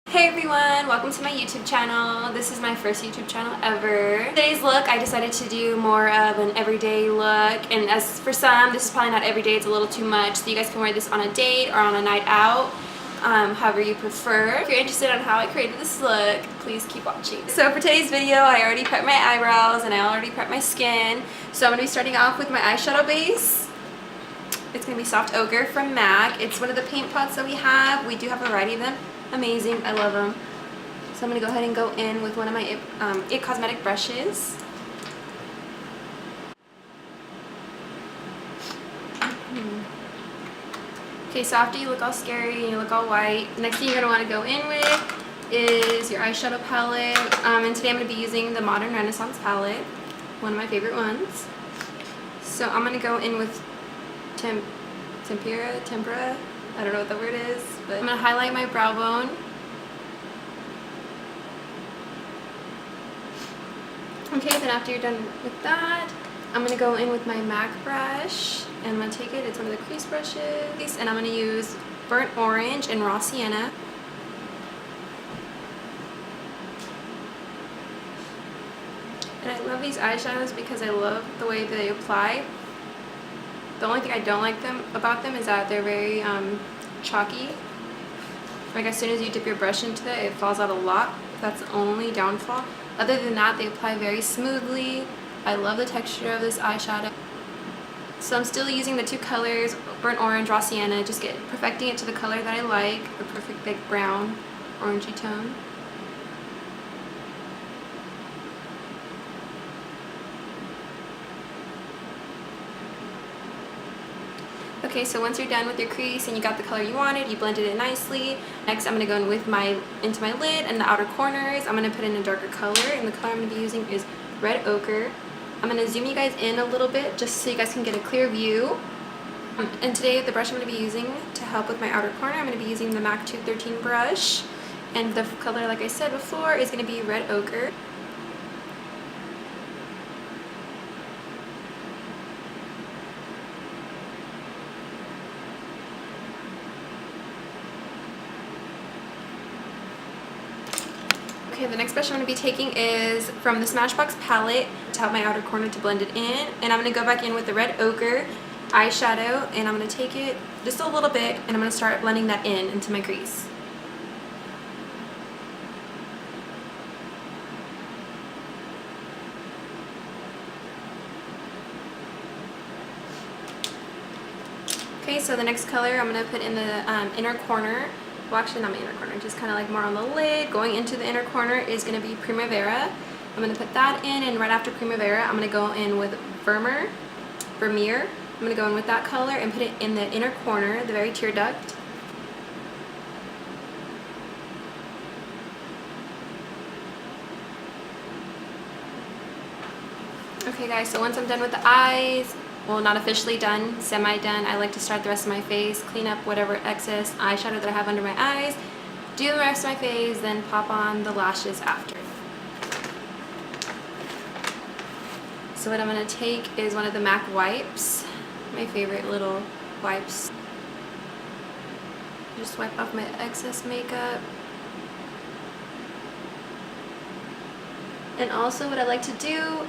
Hey everyone, welcome to my YouTube channel. This is my first YouTube channel ever. Today's look, I decided to do more of an everyday look, and as for some, this is probably not every day, it's a little too much, so you guys can wear this on a date or on a night out, however you prefer. If you're interested on how I created this look, please keep watching. So for today's video, I already prepped my eyebrows and I already prepped my skin, so I'm going to be starting off with my eyeshadow base. It's going to be Soft Ochre from MAC. It's one of the paint pots that we have. We do have a variety of them. Amazing, I love them. So I'm going to go ahead and go in with one of my It Cosmetic brushes. Okay, so after you look all scary and you look all white, the next thing you're going to want to go in with is your eyeshadow palette. And today I'm going to be using the Modern Renaissance palette, one of my favorite ones. So I'm going to go in with Tempera, I don't know what the word is, but I'm going to highlight my brow bone. Okay, then after you're done with that, I'm going to go in with my MAC brush, and I'm going to take it, it's one of the crease brushes, and I'm going to use Burnt Orange and Raw Sienna. And I love these eyeshadows because I love the way they apply. The only thing I don't like about them is that they're very chalky. Like as soon as you dip your brush into it, it falls out a lot. That's the only downfall. Other than that, they apply very smoothly. I love the texture of this eyeshadow. So I'm still using the two colors, Burnt Orange, Raw Sienna, just perfecting it to the color that I like, the perfect big brown, orangey tone. Okay, so once you're done with your crease and you got the color you wanted, you blended it nicely. Next, I'm going to go in with into my lid and the outer corners. I'm going to put in a darker color, and the color I'm going to be using is Red Ochre. I'm going to zoom you guys in a little bit just so you guys can get a clear view. And today, the brush I'm going to be using to help with my outer corner, I'm going to be using the MAC 213 brush. And the color, like I said before, is going to be Red Ochre. Okay, the next brush I'm going to be taking is from the Smashbox palette to help my outer corner to blend it in. And I'm going to go back in with the Red Ochre eyeshadow, and I'm going to take it just a little bit and I'm going to start blending that into my crease. Okay, so the next color I'm going to put in the inner corner. Well, actually not my inner corner, just kind of like more on the lid. Going into the inner corner is going to be Primavera. I'm going to put that in, and right after Primavera, I'm going to go in with Vermeer. I'm going to go in with that color and put it in the inner corner, the very tear duct. Okay guys, so once I'm done with the eyes, well, not officially done, semi-done, I like to start the rest of my face, clean up whatever excess eyeshadow that I have under my eyes, do the rest of my face, then pop on the lashes after. So what I'm going to take is one of the MAC wipes, my favorite little wipes. Just wipe off my excess makeup. And also what I like to do,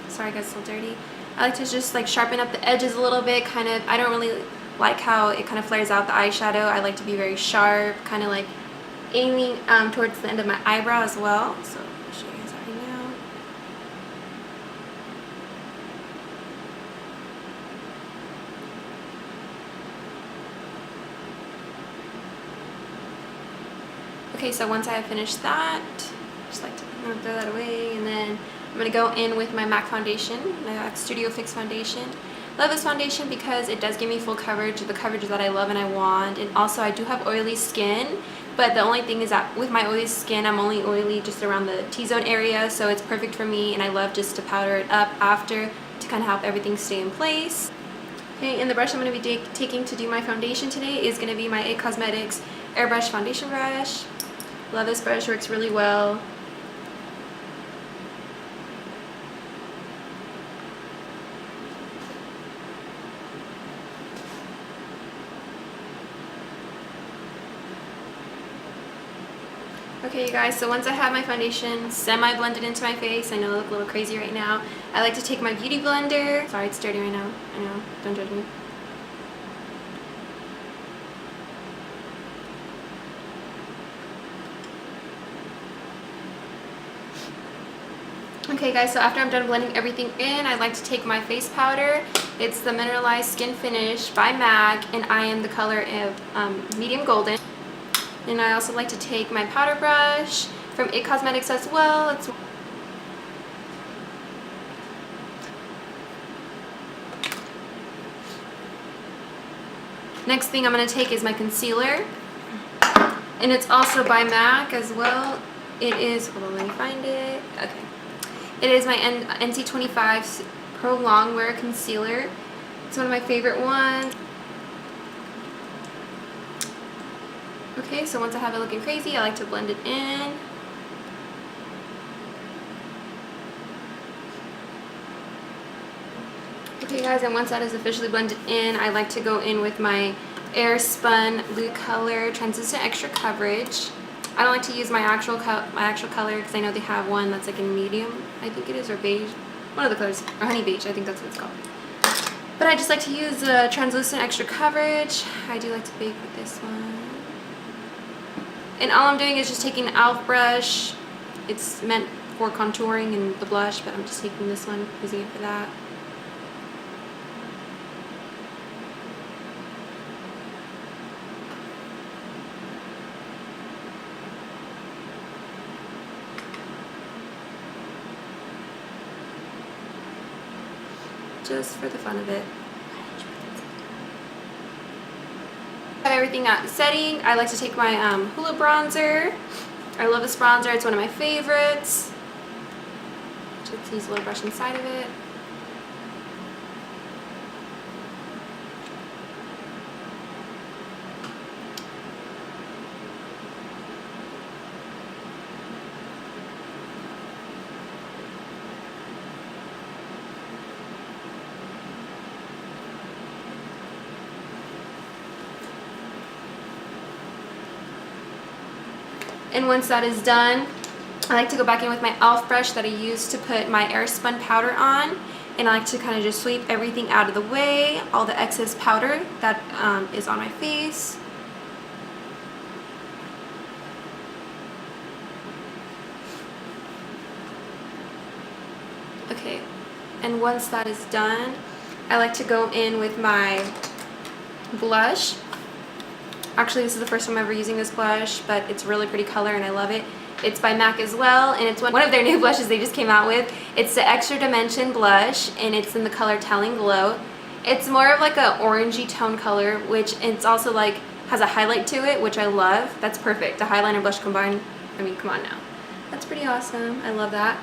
sorry guys, it's so dirty. I like to just like sharpen up the edges a little bit, kind of. I don't really like how it kind of flares out the eyeshadow. I like to be very sharp, kind of like aiming towards the end of my eyebrow as well. So I'll show you guys that right now. Okay, so once I have finished that, just like to throw that away, and then I'm going to go in with my MAC foundation, my MAC Studio Fix foundation. Love this foundation because it does give me full coverage, the coverage that I love and I want. And also I do have oily skin, but the only thing is that with my oily skin, I'm only oily just around the T-zone area, so it's perfect for me, and I love just to powder it up after to kind of help everything stay in place. Okay, and the brush I'm going to be taking to do my foundation today is going to be my It Cosmetics Airbrush Foundation Brush. Love this brush, works really well. Okay, you guys, so once I have my foundation semi-blended into my face, I know I look a little crazy right now, I like to take my beauty blender. Sorry, it's dirty right now. I know, don't judge me. Okay guys, so after I'm done blending everything in, I like to take my face powder. It's the Mineralized Skin Finish by MAC, and I am the color of medium golden. And I also like to take my powder brush from It Cosmetics as well. Next thing I'm going to take is my concealer, and it's also by MAC as well. It is, hold on, let me find it. Okay. It is my NC25 Pro Longwear Concealer. It's one of my favorite ones. Okay, so once I have it looking crazy, I like to blend it in. Okay guys, and once that is officially blended in, I like to go in with my Airspun Blue Color Translucent Extra Coverage. I don't like to use my actual color because I know they have one that's like in medium, I think it is, or beige. One of the colors, or honey beige, I think that's what it's called. But I just like to use the Translucent Extra Coverage. I do like to bake with this one. And all I'm doing is just taking an e.l.f. brush. It's meant for contouring and the blush, but I'm just taking this one, using it for that. Just for the fun of it. Have everything out setting. I like to take my Hoola bronzer. I love this bronzer. It's one of my favorites. Just use a little brush inside of it. And once that is done, I like to go back in with my e.l.f. brush that I used to put my Airspun powder on, and I like to kind of just sweep everything out of the way, all the excess powder that is on my face. Okay, and once that is done, I like to go in with my blush. Actually, this is the first time I'm ever using this blush, but it's a really pretty color and I love it. It's by MAC as well, and it's one of their new blushes they just came out with. It's the Extra Dimension blush, and it's in the color Telling Glow. It's more of like a orangey tone color, which it's also like has a highlight to it, which I love. That's perfect. The highlight and blush combined. I mean, come on now. That's pretty awesome. I love that.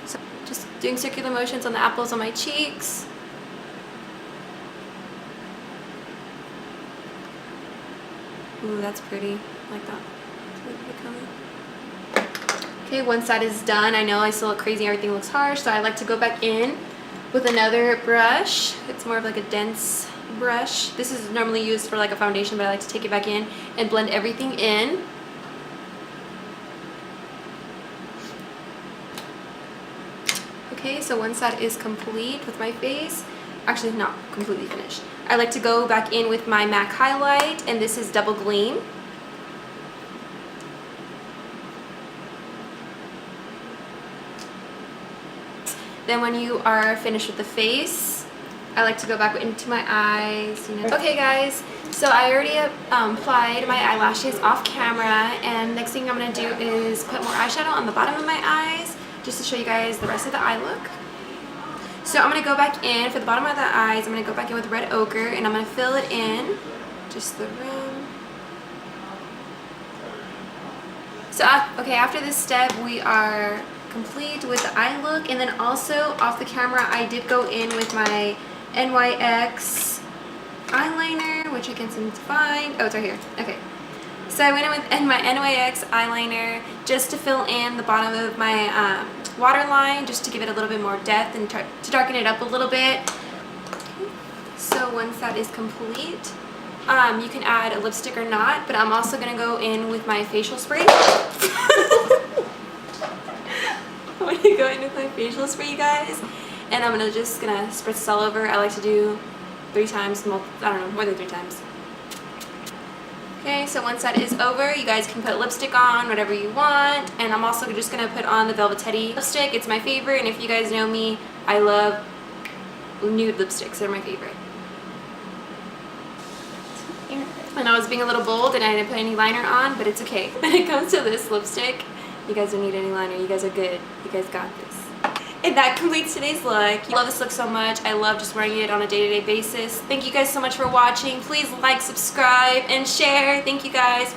So just doing circular motions on the apples on my cheeks. Ooh, that's pretty. I like that. It's really pretty color. Okay, once that is done, I know I still look crazy, everything looks harsh, so I like to go back in with another brush. It's more of like a dense brush. This is normally used for like a foundation, but I like to take it back in and blend everything in. Okay, so once that is complete with my face, actually not completely finished, I like to go back in with my MAC highlight, and this is Double Gleam. Then when you are finished with the face, I like to go back into my eyes. You know. Okay guys, so I already applied my eyelashes off camera, and next thing I'm going to do is put more eyeshadow on the bottom of my eyes just to show you guys the rest of the eye look. So I'm going to go back in for the bottom of the eyes. I'm going to go back in with red ochre, and I'm going to fill it in, just the rim. So okay, after this step we are complete with the eye look. And then also off the camera I did go in with my NYX eyeliner, which I can't seem to find. Oh, it's right here. Okay, so I went in with my NYX eyeliner just to fill in the bottom of my waterline, just to give it a little bit more depth and to darken it up a little bit. So once that is complete, You can add a lipstick or not, but I'm also gonna go in with my facial spray. I'm gonna go in with my facial spray, you guys, and I'm just gonna spritz this all over. I like to do 3 times, I don't know, more than 3 times. Okay, so once that is over, you guys can put lipstick on, whatever you want, and I'm also just gonna put on the Velvet Teddy lipstick. It's my favorite, and if you guys know me, I love nude lipsticks. They're my favorite. And I was being a little bold and I didn't put any liner on, but it's okay. When it comes to this lipstick, you guys don't need any liner. You guys are good. You guys got this. And that completes today's look. I love this look so much. I love just wearing it on a day-to-day basis. Thank you guys so much for watching. Please like, subscribe, and share. Thank you guys.